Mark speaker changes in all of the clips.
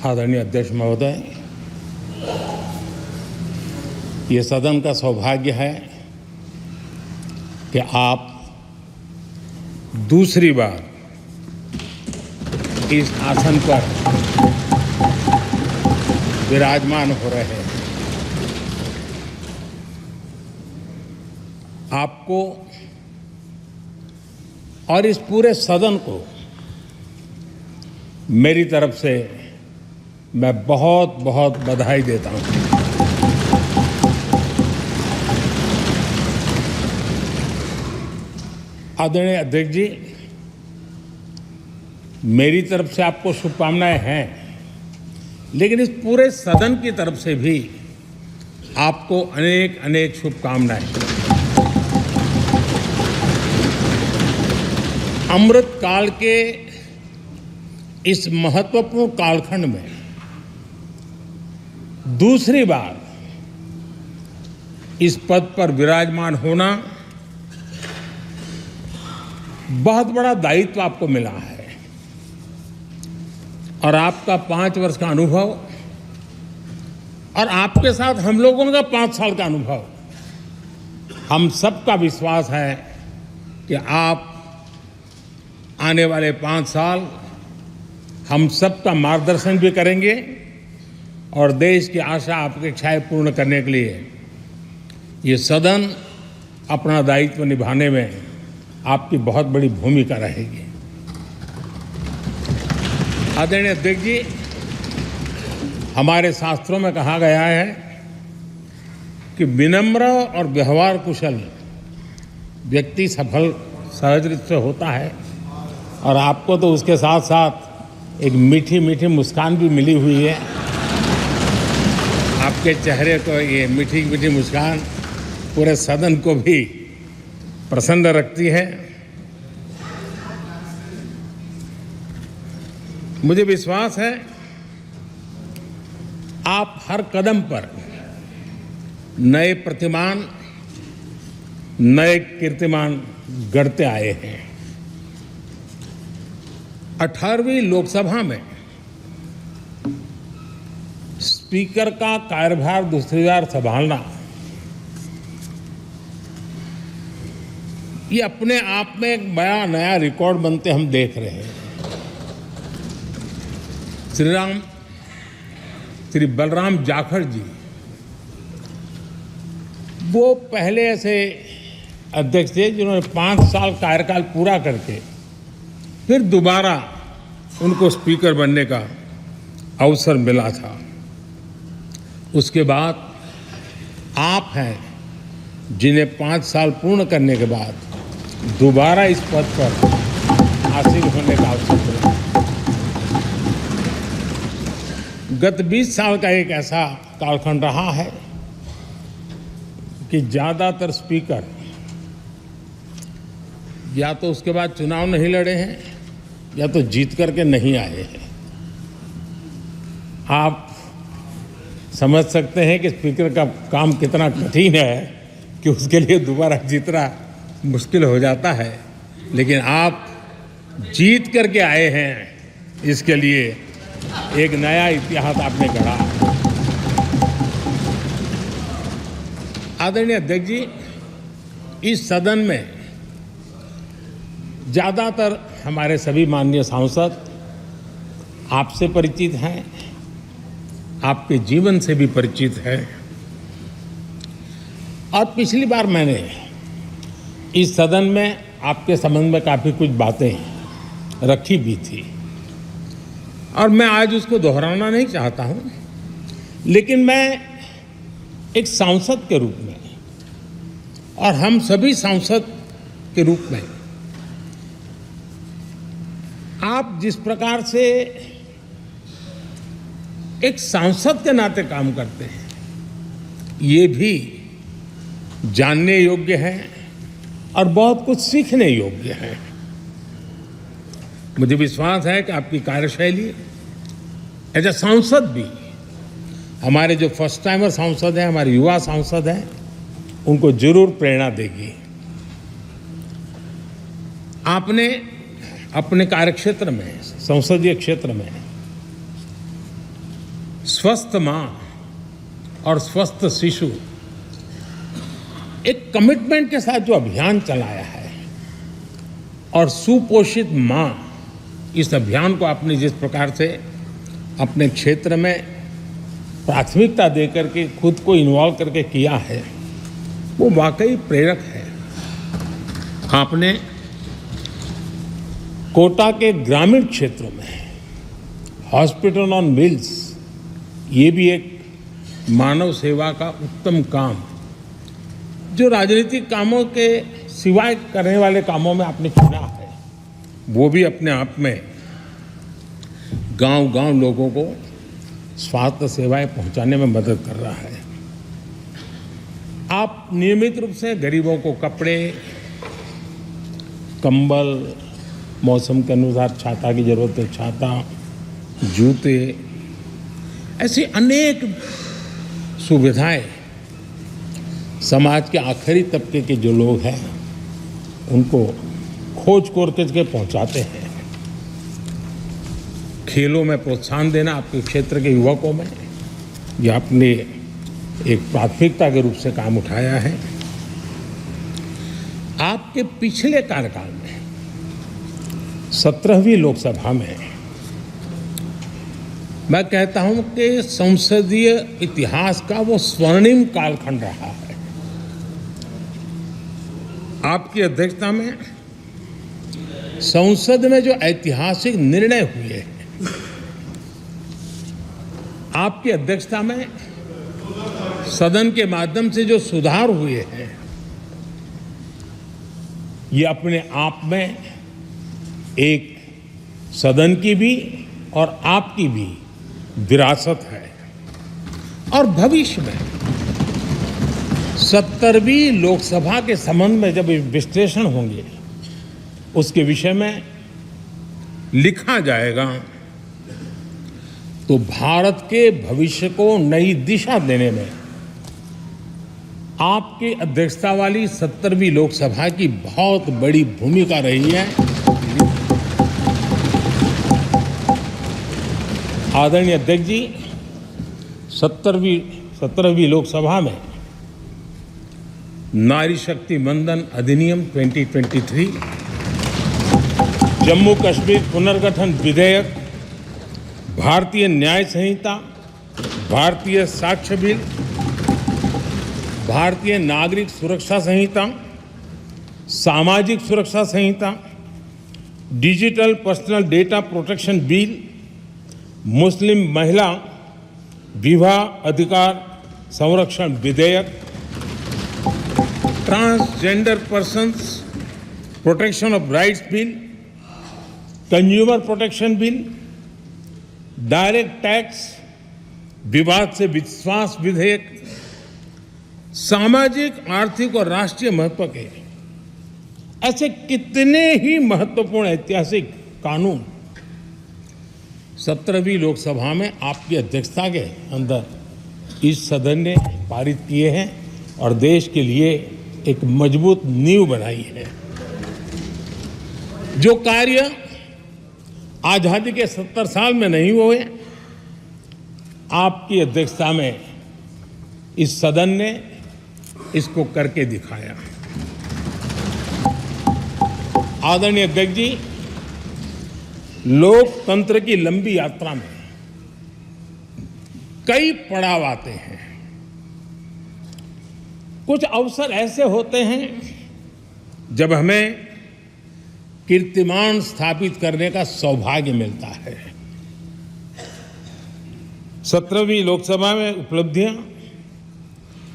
Speaker 1: आदरणीय अध्यक्ष महोदय, ये सदन का सौभाग्य है कि आप दूसरी बार इस आसन पर विराजमान हो रहे हैं। आपको और इस पूरे सदन को मेरी तरफ से मैं बहुत बहुत बधाई देता हूं। आदरणीय अध्यक्ष जी, मेरी तरफ से आपको शुभकामनाएं हैं, लेकिन इस पूरे सदन की तरफ से भी आपको अनेक अनेक शुभकामनाएं। अमृत काल के इस महत्वपूर्ण कालखंड में दूसरी बार इस पद पर विराजमान होना बहुत बड़ा दायित्व आपको मिला है और आपका 5 वर्ष का अनुभव और आपके साथ हम लोगों का 5 साल का अनुभव, हम सबका विश्वास है कि आप आने वाले 5 साल हम सबका मार्गदर्शन भी करेंगे और देश की आशा अपेक्षाएं पूर्ण करने के लिए ये सदन अपना दायित्व निभाने में आपकी बहुत बड़ी भूमिका रहेगी। आदरणीय अध्यक्ष जी, हमारे शास्त्रों में कहा गया है कि विनम्र और व्यवहार कुशल व्यक्ति सफल सहज रूप से होता है और आपको तो उसके साथ साथ एक मीठी मीठी मुस्कान भी मिली हुई है। आपके चेहरे को ये मीठी मीठी मुस्कान पूरे सदन को भी प्रसन्न रखती है। मुझे विश्वास है आप हर कदम पर नए प्रतिमान, नए कीर्तिमान गढ़ते आए हैं। 18वीं लोकसभा में स्पीकर का कार्यभार दूसरी बार संभालना ये अपने आप में एक बड़ा नया रिकॉर्ड बनते हम देख रहे हैं। श्री बलराम जाखड़ जी वो पहले ऐसे अध्यक्ष थे जिन्होंने 5 साल कार्यकाल पूरा करके फिर दोबारा उनको स्पीकर बनने का अवसर मिला था। उसके बाद आप हैं जिन्हें 5 साल पूर्ण करने के बाद दोबारा इस पद पर आसीन होने का अवसर मिला। गत 20 साल का एक ऐसा कालखंड रहा है कि ज्यादातर स्पीकर या तो उसके बाद चुनाव नहीं लड़े हैं या तो जीत करके नहीं आए हैं। आप समझ सकते हैं कि स्पीकर का काम कितना कठिन है कि उसके लिए दोबारा जीतना मुश्किल हो जाता है, लेकिन आप जीत करके आए हैं, इसके लिए एक नया इतिहास आपने गढ़ा। आदरणीय अध्यक्ष जी, इस सदन में ज्यादातर हमारे सभी माननीय सांसद आपसे परिचित हैं, आपके जीवन से भी परिचित है और पिछली बार मैंने इस सदन में आपके संबंध में काफी कुछ बातें रखी भी थी और मैं आज उसको दोहराना नहीं चाहता हूं, लेकिन मैं एक सांसद के रूप में और हम सभी सांसद के रूप में आप जिस प्रकार से एक सांसद के नाते काम करते हैं ये भी जानने योग्य है और बहुत कुछ सीखने योग्य है। मुझे विश्वास है कि आपकी कार्यशैली एज ए सांसद भी हमारे जो फर्स्ट टाइमर सांसद हैं, हमारे युवा सांसद हैं, उनको जरूर प्रेरणा देगी। आपने अपने कार्यक्षेत्र में, संसदीय क्षेत्र में स्वस्थ मां और स्वस्थ शिशु एक कमिटमेंट के साथ जो अभियान चलाया है और सुपोषित मां, इस अभियान को आपने जिस प्रकार से अपने क्षेत्र में प्राथमिकता देकर के खुद को इन्वॉल्व करके किया है, वो वाकई प्रेरक है। आपने कोटा के ग्रामीण क्षेत्रों में हॉस्पिटल ऑन व्हील्स, ये भी एक मानव सेवा का उत्तम काम, जो राजनीतिक कामों के सिवाय करने वाले कामों में आपने चुना है, वो भी अपने आप में गांव-गांव लोगों को स्वास्थ्य सेवाएं पहुंचाने में मदद कर रहा है। आप नियमित रूप से गरीबों को कपड़े, कंबल, मौसम के अनुसार छाता की जरूरत है छाता, जूते, ऐसी अनेक सुविधाएं समाज के आखिरी तबके के जो लोग हैं उनको खोज करके पहुंचाते हैं। खेलों में प्रोत्साहन देना आपके क्षेत्र के युवकों में, ये आपने एक प्राथमिकता के रूप से काम उठाया है। आपके पिछले कार्यकाल में 17वीं लोकसभा में मैं कहता हूं कि संसदीय इतिहास का वो स्वर्णिम कालखंड रहा है। आपकी अध्यक्षता में संसद में जो ऐतिहासिक निर्णय हुए हैं, आपकी अध्यक्षता में सदन के माध्यम से जो सुधार हुए हैं, ये अपने आप में एक सदन की भी और आपकी भी विरासत है। और भविष्य में 70वीं लोकसभा के संबंध में जब विश्लेषण होंगे, उसके विषय में लिखा जाएगा, तो भारत के भविष्य को नई दिशा देने में आपकी अध्यक्षता वाली 70वीं लोकसभा की बहुत बड़ी भूमिका रही है। आदरणीय अध्यक्ष जी, 17वीं लोकसभा में नारी शक्ति वंदन अधिनियम 2023, जम्मू कश्मीर पुनर्गठन विधेयक, भारतीय न्याय संहिता, भारतीय साक्ष्य बिल, भारतीय नागरिक सुरक्षा संहिता, सामाजिक सुरक्षा संहिता, digital personal data protection bill, मुस्लिम महिला विवाह अधिकार संरक्षण विधेयक, transgender persons protection of rights bill, consumer protection bill, direct tax, विवाद से विश्वास विधेयक, सामाजिक, आर्थिक और राष्ट्रीय महत्व के ऐसे कितने ही महत्वपूर्ण ऐतिहासिक कानून 17वीं लोकसभा में आपकी अध्यक्षता के अंदर इस सदन ने पारित किए हैं और देश के लिए एक मजबूत नींव बनाई है। जो कार्य आजादी के 70 साल में नहीं हुए, आपकी अध्यक्षता में इस सदन ने इसको करके दिखाया। आदरणीय अध्यक्ष जी, लोकतंत्र की लंबी यात्रा में कई पड़ाव आते हैं। कुछ अवसर ऐसे होते हैं जब हमें कीर्तिमान स्थापित करने का सौभाग्य मिलता है। 17वीं लोकसभा में उपलब्धियां,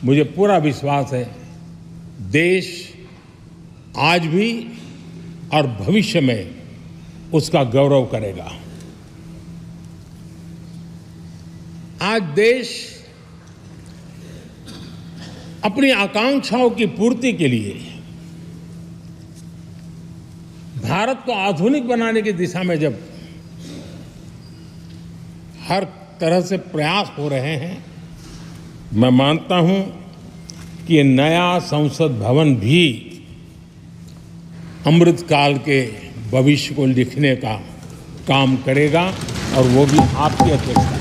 Speaker 1: मुझे पूरा विश्वास है देश आज भी और भविष्य में उसका गौरव करेगा। आज देश अपनी आकांक्षाओं की पूर्ति के लिए भारत को आधुनिक बनाने की दिशा में जब हर तरह से प्रयास हो रहे हैं, मैं मानता हूं कि ये नया संसद भवन भी अमृतकाल के भविष्य को लिखने का काम करेगा और वो भी आपकी अध्यक्षता में।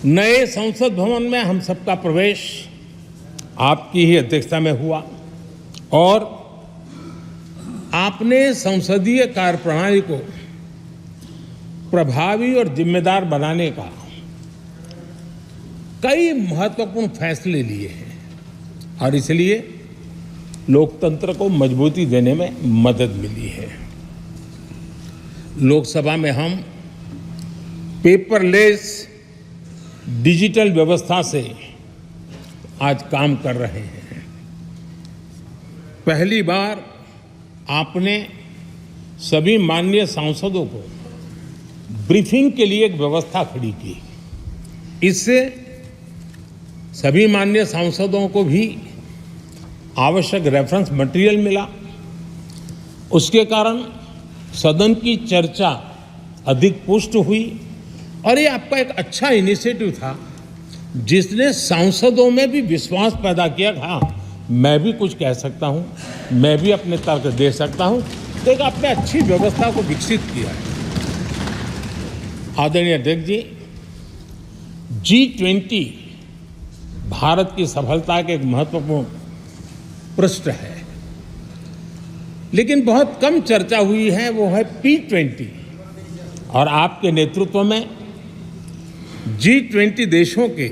Speaker 1: नए संसद भवन में हम सबका प्रवेश आपकी ही अध्यक्षता में हुआ और आपने संसदीय कार्यप्रणाली को प्रभावी और जिम्मेदार बनाने का कई महत्वपूर्ण फैसले लिए हैं और इसलिए लोकतंत्र को मजबूती देने में मदद मिली है। लोकसभा में हम पेपरलेस डिजिटल व्यवस्था से आज काम कर रहे हैं। पहली बार आपने सभी माननीय सांसदों को ब्रीफिंग के लिए एक व्यवस्था खड़ी की। इससे सभी माननीय सांसदों को भी आवश्यक रेफरेंस मटेरियल मिला। उसके कारण सदन की चर्चा अधिक पुष्ट हुई और ये आपका एक अच्छा इनिशिएटिव था जिसने सांसदों में भी विश्वास पैदा किया। हाँ, मैं भी कुछ कह सकता हूँ, मैं भी अपने तर्क दे सकता हूँ। तो एक आपने अच्छी व्यवस्था को विकसित किया है। आदरणीय अध्यक्ष जी, G20 भारत की सफलता के एक महत्वपूर्ण पृष्ठ है, लेकिन बहुत कम चर्चा हुई है, वो है P20 और आपके नेतृत्व में G20 देशों के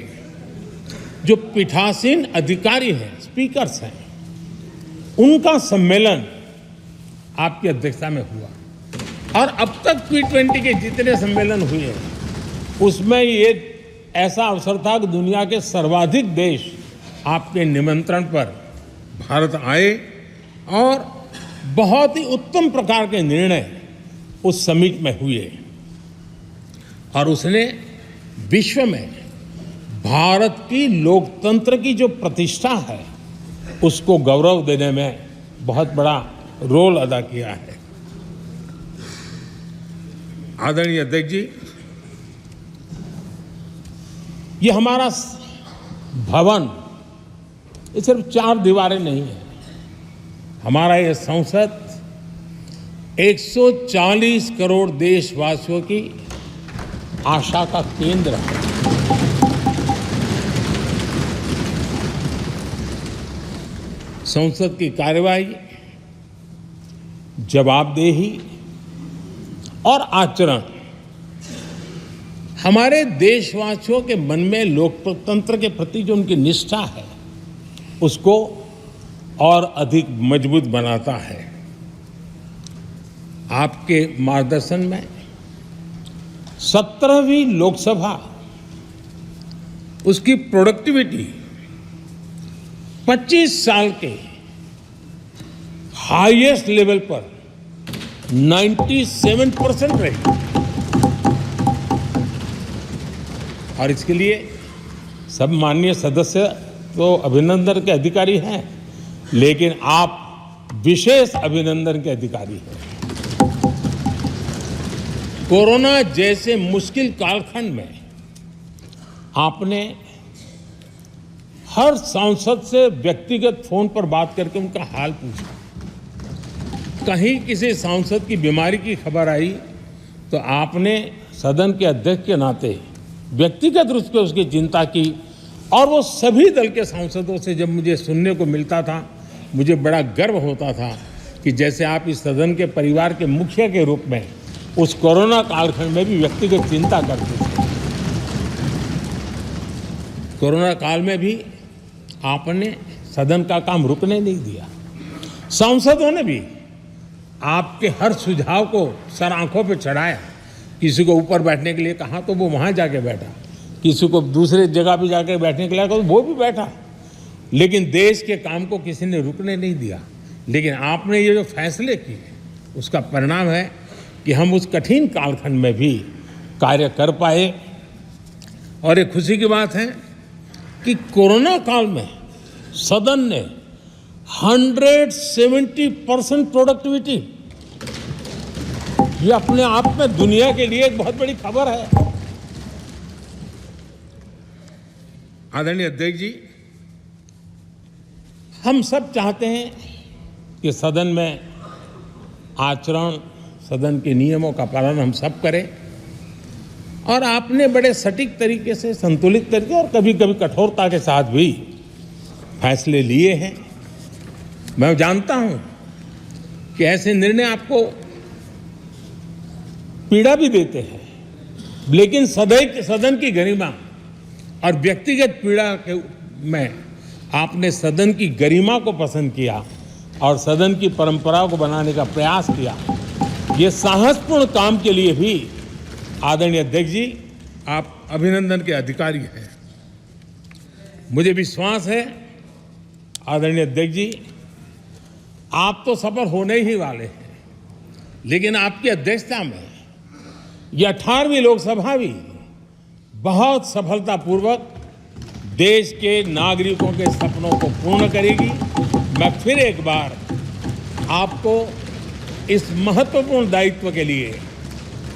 Speaker 1: जो पीठासीन अधिकारी हैं, स्पीकर्स हैं, उनका सम्मेलन आपकी अध्यक्षता में हुआ और अब तक P20 के जितने सम्मेलन हुए हैं उसमें ये ऐसा अवसर था कि दुनिया के सर्वाधिक देश आपके निमंत्रण पर भारत आए और बहुत ही उत्तम प्रकार के निर्णय उस समिट में हुए और उसने विश्व में भारत की लोकतंत्र की जो प्रतिष्ठा है उसको गौरव देने में बहुत बड़ा रोल अदा किया है। आदरणीय अध्यक्ष जी, ये हमारा भवन ये सिर्फ 4 दीवारें नहीं है। हमारा ये संसद 140 करोड़ देशवासियों की आशा का केंद्र है। संसद की कार्यवाही, जवाबदेही और आचरण हमारे देशवासियों के मन में लोकतंत्र के प्रति जो उनकी निष्ठा है उसको और अधिक मजबूत बनाता है। आपके मार्गदर्शन में 17वीं लोकसभा, उसकी प्रोडक्टिविटी 25 साल के हाईएस्ट लेवल पर 97% रही और इसके लिए सब माननीय सदस्य तो अभिनंदन के अधिकारी हैं, लेकिन आप विशेष अभिनंदन के अधिकारी हैं। कोरोना जैसे मुश्किल कालखंड में आपने हर सांसद से व्यक्तिगत फोन पर बात करके उनका हाल पूछा। कहीं किसी सांसद की बीमारी की खबर आई तो आपने सदन के अध्यक्ष के नाते व्यक्तिगत रूप से उसकी चिंता की और वो सभी दल के सांसदों से जब मुझे सुनने को मिलता था, मुझे बड़ा गर्व होता था कि जैसे आप इस सदन के परिवार के मुखिया के रूप में उस कोरोना कालखंड में भी व्यक्तिगत चिंता करते थे। कोरोना काल में भी आपने सदन का काम रुकने नहीं दिया। सांसदों ने भी आपके हर सुझाव को सर आंखों पे चढ़ाया। किसी को ऊपर बैठने के लिए कहा तो वो वहाँ जाके बैठा, किसी को दूसरे जगह पे जाके बैठने के लिए कहा तो वो भी बैठा, लेकिन देश के काम को किसी ने रुकने नहीं दिया। लेकिन आपने ये जो फैसले किए उसका परिणाम है कि हम उस कठिन कालखंड में भी कार्य कर पाए। और ये खुशी की बात है कि कोरोना काल में सदन ने 170% प्रोडक्टिविटी, ये अपने आप में दुनिया के लिए एक बहुत बड़ी खबर है। आदरणीय अध्यक्ष जी, हम सब चाहते हैं कि सदन में आचरण, सदन के नियमों का पालन हम सब करें। और आपने बड़े सटीक तरीके से, संतुलित तरीके और कभी कभी कठोरता के साथ भी फैसले लिए हैं। मैं जानता हूं कि ऐसे निर्णय आपको पीड़ा भी देते हैं, लेकिन सदन की गरिमा और व्यक्तिगत पीड़ा के में आपने सदन की गरिमा को पसंद किया और सदन की परंपरा को बनाने का प्रयास किया। ये साहसपूर्ण काम के लिए भी आदरणीय अध्यक्ष जी, आप अभिनंदन के अधिकारी हैं। मुझे विश्वास है आदरणीय अध्यक्ष जी, आप तो सफल होने ही वाले हैं, लेकिन आपकी अध्यक्षता में ये 18वीं लोकसभा भी बहुत सफलतापूर्वक देश के नागरिकों के सपनों को पूर्ण करेगी। मैं फिर एक बार आपको इस महत्वपूर्ण दायित्व के लिए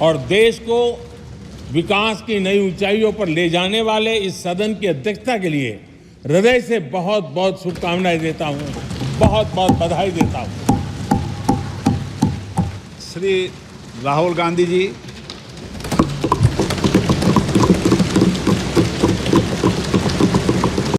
Speaker 1: और देश को विकास की नई ऊंचाइयों पर ले जाने वाले इस सदन की अध्यक्षता के लिए हृदय से बहुत बहुत शुभकामनाएं देता हूं, बहुत बहुत बधाई देता हूं।
Speaker 2: श्री राहुल गांधी जी